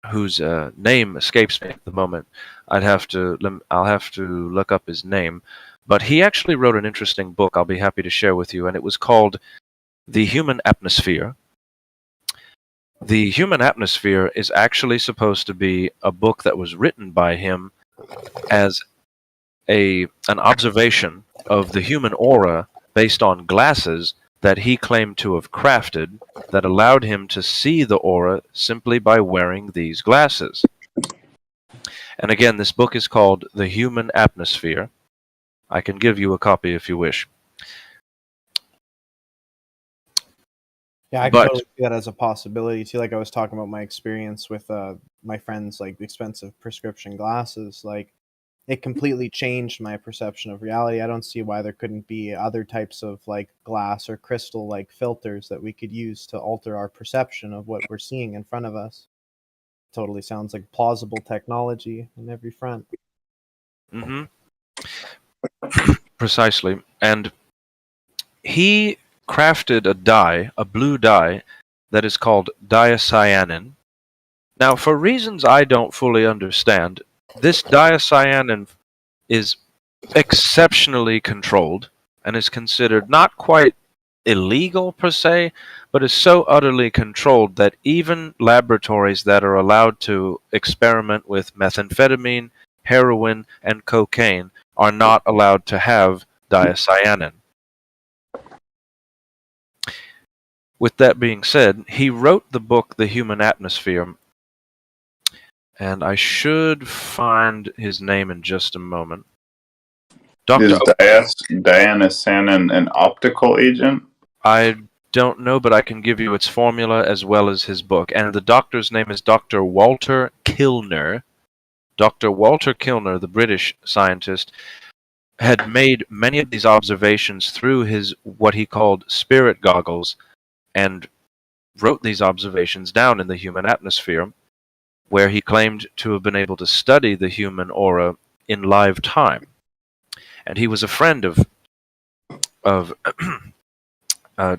whose name escapes me at the moment. I'll have to look up his name, but he actually wrote an interesting book I'll be happy to share with you, and it was called The Human Atmosphere. The Human Atmosphere is actually supposed to be a book that was written by him as an observation of the human aura based on glasses that he claimed to have crafted that allowed him to see the aura simply by wearing these glasses. And again, this book is called The Human Atmosphere. I can give you a copy if you wish. Yeah, I can totally see that as a possibility too. Like I was talking about my experience with my friends, like expensive prescription glasses. Like it completely changed my perception of reality. I don't see why there couldn't be other types of like glass or crystal like filters that we could use to alter our perception of what we're seeing in front of us. Totally sounds like plausible technology on every front. Mm-hmm. Precisely. And he crafted a dye, a blue dye, that is called diacyanin. Now, for reasons I don't fully understand, this diacyanin is exceptionally controlled and is considered not quite illegal per se, but is so utterly controlled that even laboratories that are allowed to experiment with methamphetamine, heroin, and cocaine are not allowed to have diacyanin. With that being said, he wrote the book The Human Atmosphere, and I should find his name in just a moment. Is diacyanin an optical agent? I don't know, but I can give you its formula as well as his book. And the doctor's name is Dr. Walter Kilner. Dr. Walter Kilner, the British scientist, had made many of these observations through his what he called spirit goggles, and wrote these observations down in The Human Atmosphere, where he claimed to have been able to study the human aura in live time. And he was a friend of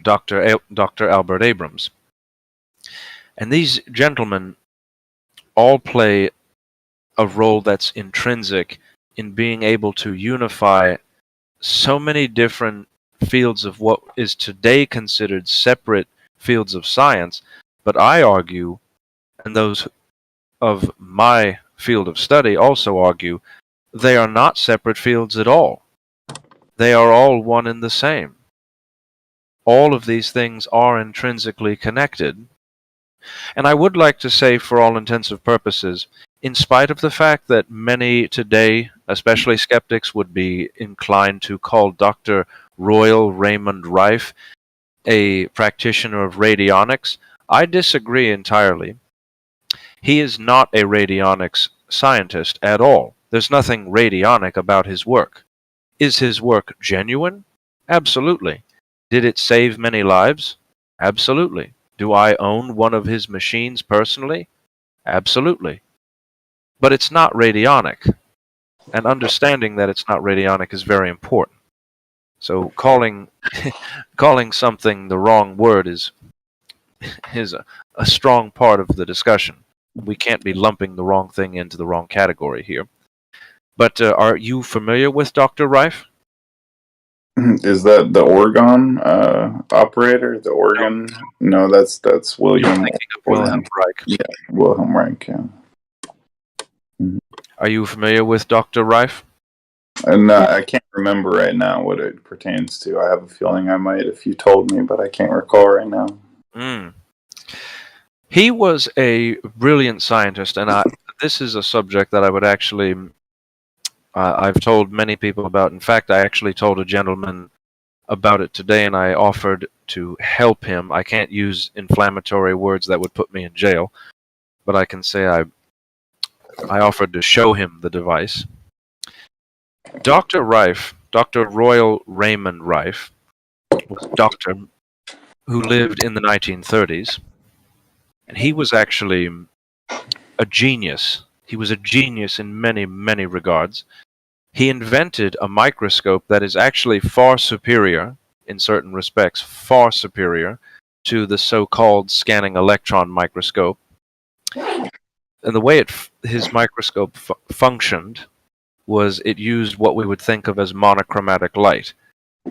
Dr. Albert Abrams. And these gentlemen all play a role that's intrinsic in being able to unify so many different fields of what is today considered separate fields of science, but I argue, and those of my field of study also argue, they are not separate fields at all. They are all one and the same. All of these things are intrinsically connected. And I would like to say, for all intensive purposes, in spite of the fact that many today, especially skeptics, would be inclined to call Dr. Royal Raymond Rife a practitioner of radionics, I disagree entirely. He is not a radionics scientist at all. There's nothing radionic about his work. Is his work genuine? Absolutely. Did it save many lives? Absolutely. Do I own one of his machines personally? Absolutely. But it's not radionic. And understanding that it's not radionic is very important. So calling something the wrong word is a strong part of the discussion. We can't be lumping the wrong thing into the wrong category here. But are you familiar with Dr. Rife? Is that the Oregon operator? The Oregon? No, that's You're William. thinking of Wilhelm Reich. Yeah, Wilhelm Reich. Yeah. Are you familiar with Dr. Reif? And I can't remember right now what it pertains to. I have a feeling I might if you told me, but I can't recall right now. Mm. He was a brilliant scientist, and this is a subject that I would actually, I've told many people about. In fact, I actually told a gentleman about it today, and I offered to help him. I can't use inflammatory words that would put me in jail, but I can say I offered to show him the device. Dr. Reif, Dr. Royal Raymond Reif, was a doctor who lived in the 1930s, and he was actually a genius. He was a genius in many, many regards. He invented a microscope that is actually far superior, in certain respects, far superior to the so-called scanning electron microscope. And the way his microscope functioned was it used what we would think of as monochromatic light.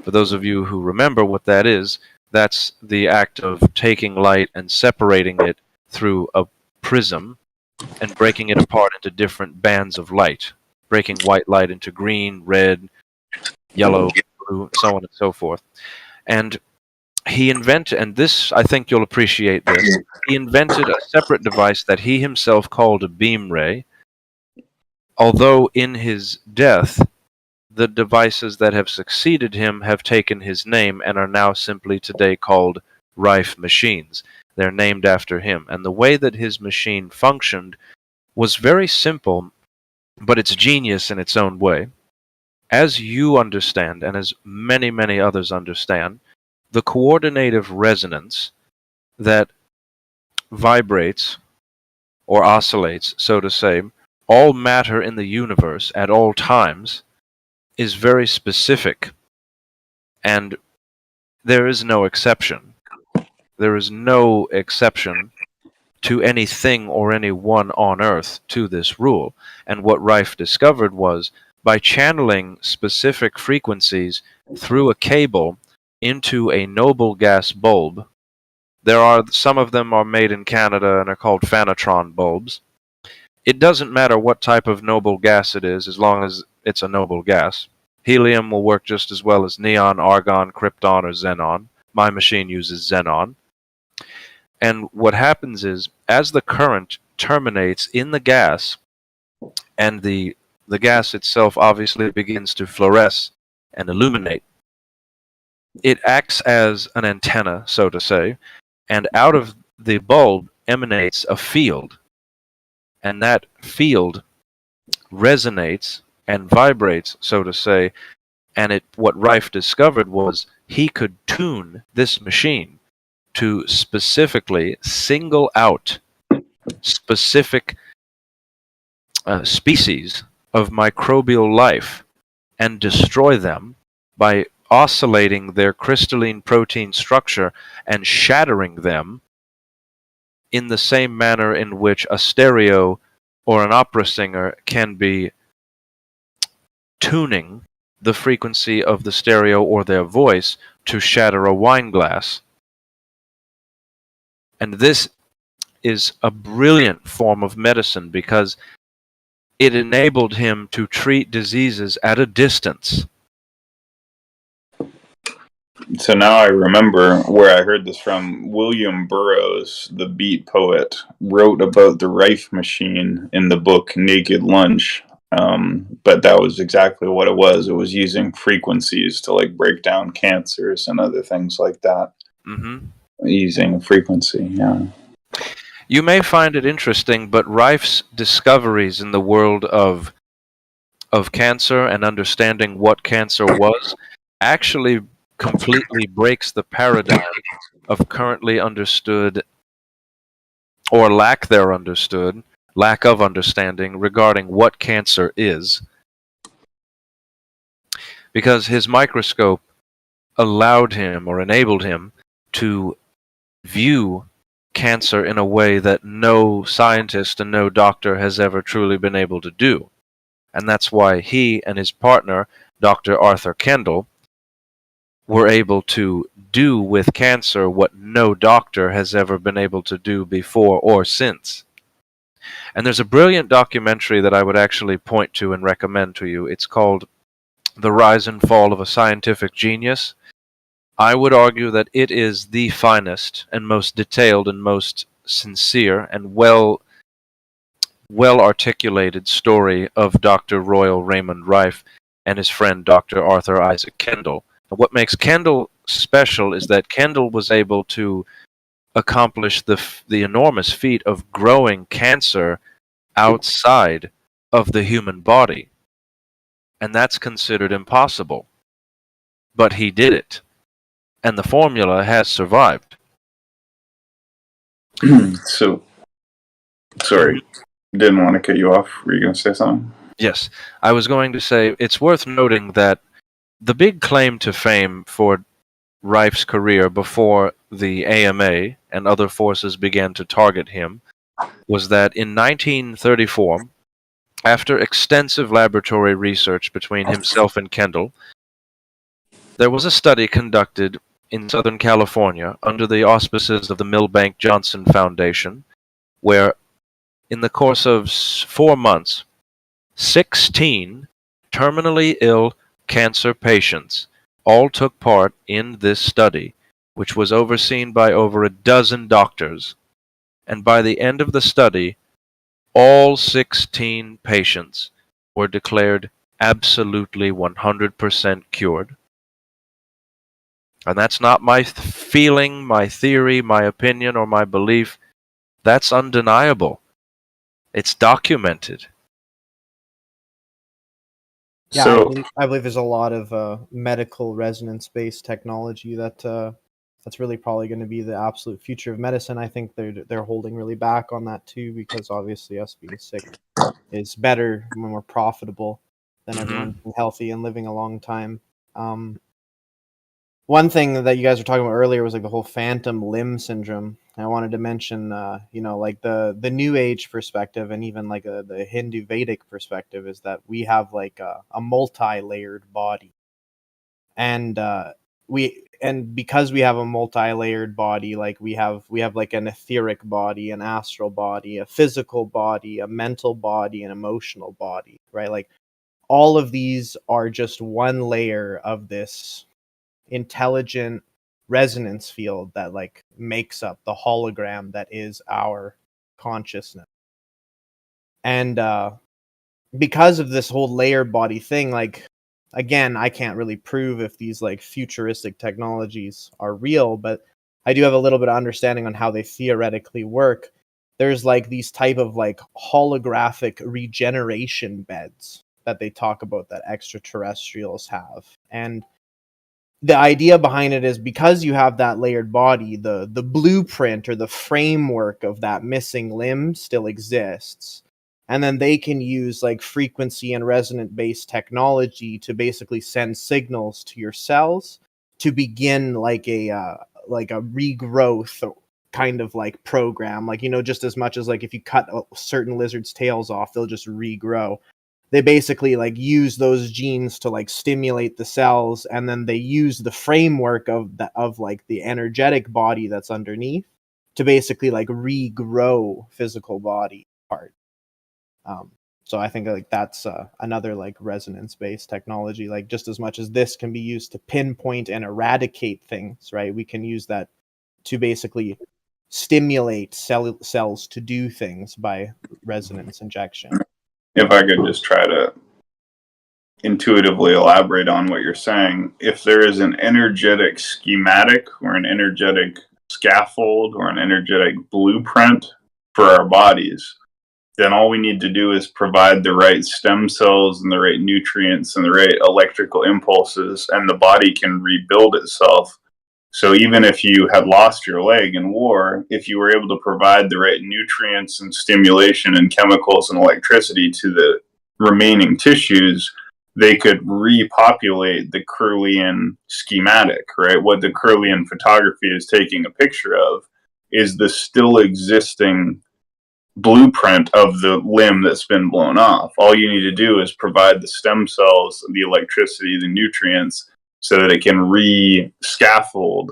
For those of you who remember what that is, that's the act of taking light and separating it through a prism and breaking it apart into different bands of light, breaking white light into green, red, yellow, blue, so on and so forth. And he invented, and this, I think you'll appreciate this, he invented a separate device that he himself called a beam ray, although in his death, the devices that have succeeded him have taken his name and are now simply today called Rife machines. They're named after him. And the way that his machine functioned was very simple, but it's genius in its own way. As you understand, and as many, many others understand, the coordinative resonance that vibrates or oscillates, so to say, all matter in the universe at all times is very specific, and there is no exception. There is no exception to anything or anyone on Earth to this rule. And what Rife discovered was by channeling specific frequencies through a cable into a noble gas bulb. Some of them are made in Canada and are called Fanatron bulbs. It doesn't matter what type of noble gas it is, as long as it's a noble gas. Helium will work just as well as neon, argon, krypton, or xenon. My machine uses xenon. And what happens is, as the current terminates in the gas, and the gas itself obviously begins to fluoresce and illuminate, it acts as an antenna, so to say, and out of the bulb emanates a field. And that field resonates and vibrates, so to say, and what Rife discovered was he could tune this machine to specifically single out specific species of microbial life and destroy them by oscillating their crystalline protein structure and shattering them in the same manner in which a stereo or an opera singer can be tuning the frequency of the stereo or their voice to shatter a wine glass. And this is a brilliant form of medicine because it enabled him to treat diseases at a distance. So now I remember where I heard this from. William Burroughs, the beat poet, wrote about the Rife machine in the book Naked Lunch. But that was exactly what it was. It was using frequencies to like break down cancers and other things like that. Mm-hmm. Using a frequency, yeah. You may find it interesting, but Rife's discoveries in the world of cancer and understanding what cancer was actually completely breaks the paradigm of currently understood or lack of understanding regarding what cancer is, because his microscope allowed him or enabled him to view cancer in a way that no scientist and no doctor has ever truly been able to do. And that's why he and his partner, Dr. Arthur Kendall, were able to do with cancer what no doctor has ever been able to do before or since. And there's a brilliant documentary that I would actually point to and recommend to you. It's called The Rise and Fall of a Scientific Genius. I would argue that it is the finest and most detailed and most sincere and well articulated story of Dr. Royal Raymond Rife and his friend Dr. Arthur Isaac Kendall. And what makes Kendall special is that Kendall was able to accomplish the enormous feat of growing cancer outside of the human body. And that's considered impossible. But he did it. And the formula has survived. So, sorry, didn't want to cut you off. Were you going to say something? Yes, I was going to say it's worth noting that the big claim to fame for Rife's career before the AMA and other forces began to target him was that in 1934, after extensive laboratory research between himself and Kendall, there was a study conducted in Southern California under the auspices of the Milbank Johnson Foundation, where in the course of 4 months, 16 terminally ill cancer patients all took part in this study, which was overseen by over a dozen doctors. And by the end of the study, all 16 patients were declared absolutely 100% cured. And that's not my feeling, my theory, my opinion, or my belief. That's undeniable. It's documented. Yeah, So, I believe there's a lot of medical resonance-based technology that's really probably going to be the absolute future of medicine. I think they're holding really back on that too, because obviously us being sick is better when we're profitable than everyone being healthy and living a long time. One thing that you guys were talking about earlier was like the whole phantom limb syndrome. I wanted to mention, like the New Age perspective and even like the Hindu Vedic perspective is that we have like a multi-layered body, and because we have a multi-layered body, like we have like an etheric body, an astral body, a physical body, a mental body, an emotional body, right? Like all of these are just one layer of this intelligent resonance field that like makes up the hologram that is our consciousness. And because of this whole layer body thing, like again, I can't really prove if these like futuristic technologies are real, but I do have a little bit of understanding on how they theoretically work. There's like these type of like holographic regeneration beds that they talk about that extraterrestrials have. And the idea behind it is because you have that layered body, the blueprint or the framework of that missing limb still exists. And then they can use like frequency and resonant based technology to basically send signals to your cells to begin like a regrowth kind of like program. Like, just as much as like if you cut certain lizards' tails off, they'll just regrow. They basically like use those genes to like stimulate the cells, and then they use the framework of like the energetic body that's underneath to basically like regrow physical body part. So I think like that's another like resonance based technology. Like just as much as this can be used to pinpoint and eradicate things, right? We can use that to basically stimulate cells to do things by resonance injection. if I could just try to intuitively elaborate on what you're saying, if there is an energetic schematic or an energetic scaffold or an energetic blueprint for our bodies, then all we need to do is provide the right stem cells and the right nutrients and the right electrical impulses, and the body can rebuild itself. So even if you had lost your leg in war, if you were able to provide the right nutrients and stimulation and chemicals and electricity to the remaining tissues, they could repopulate the Kirlian schematic, right? What the Kirlian photography is taking a picture of is the still existing blueprint of the limb that's been blown off. All you need to do is provide the stem cells, the electricity, the nutrients, so that it can re-scaffold,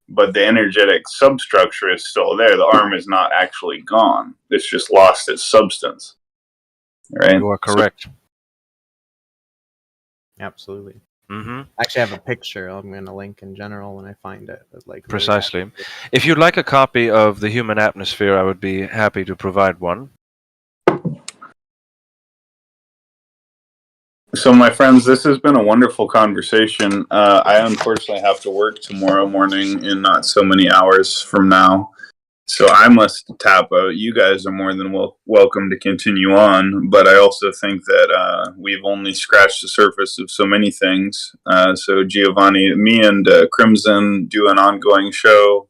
but the energetic substructure is still there. The arm is not actually gone. It's just lost its substance. Right? You are correct. Absolutely. Mm-hmm. Actually, I have a picture. I'm going to link in general when I find it. But like Precisely. If you'd like a copy of The Human Atmosphere, I would be happy to provide one. So, my friends, this has been a wonderful conversation. I unfortunately have to work tomorrow morning in not so many hours from now. So I must tap out. You guys are more than welcome to continue on, but I also think that we've only scratched the surface of so many things. So Giovanni, me and Crimson do an ongoing show.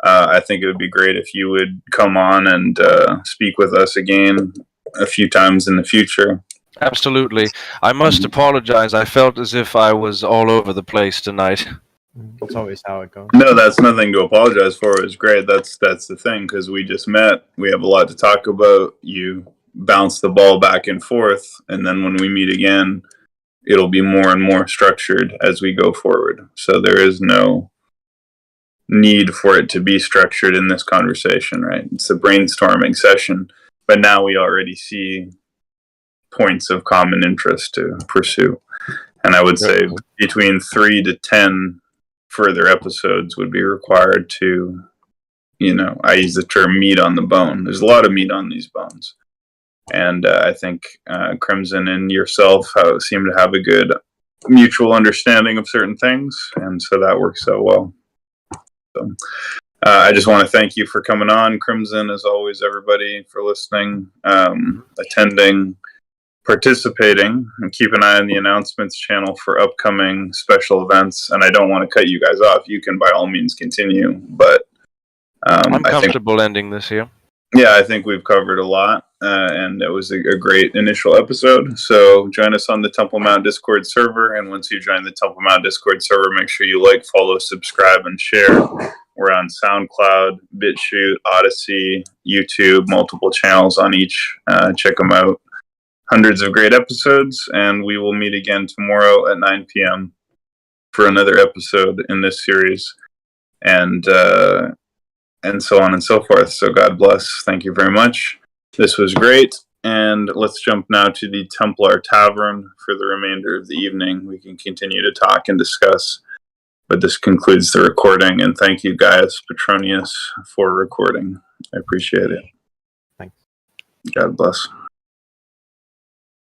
I think it would be great if you would come on and speak with us again a few times in the future. Absolutely. I must apologize. I felt as if I was all over the place tonight. It's always how it goes. No, that's nothing to apologize for. It was great. That's the thing, because we just met. We have a lot to talk about. You bounce the ball back and forth, and then when we meet again, it'll be more and more structured as we go forward. So there is no need for it to be structured in this conversation, right? It's a brainstorming session, but now we already see points of common interest to pursue. And I would say between 3 to 10 further episodes would be required to, I use the term meat on the bone. There's a lot of meat on these bones. And I think Crimson and yourself seem to have a good mutual understanding of certain things. And so that works out well. So I just want to thank you for coming on, Crimson, as always, everybody, for listening, attending, participating, and keep an eye on the announcements channel for upcoming special events. And I don't want to cut you guys off. You can by all means continue, but I'm comfortable ending this here. Yeah, I think we've covered a lot, and it was a great initial episode. So join us on the Temple Mount Discord server, and once you join the Temple Mount Discord server, make sure you like, follow, subscribe, and share. We're on SoundCloud, BitChute, Odyssey, YouTube, multiple channels on each. Check them out. Hundreds of great episodes, and we will meet again tomorrow at 9 p.m. for another episode in this series, and so on and so forth. So God bless. Thank you very much. This was great, and let's jump now to the Templar Tavern for the remainder of the evening. We can continue to talk and discuss, but this concludes the recording, and thank you, Gaius Petronius, for recording. I appreciate it. Thanks. God bless.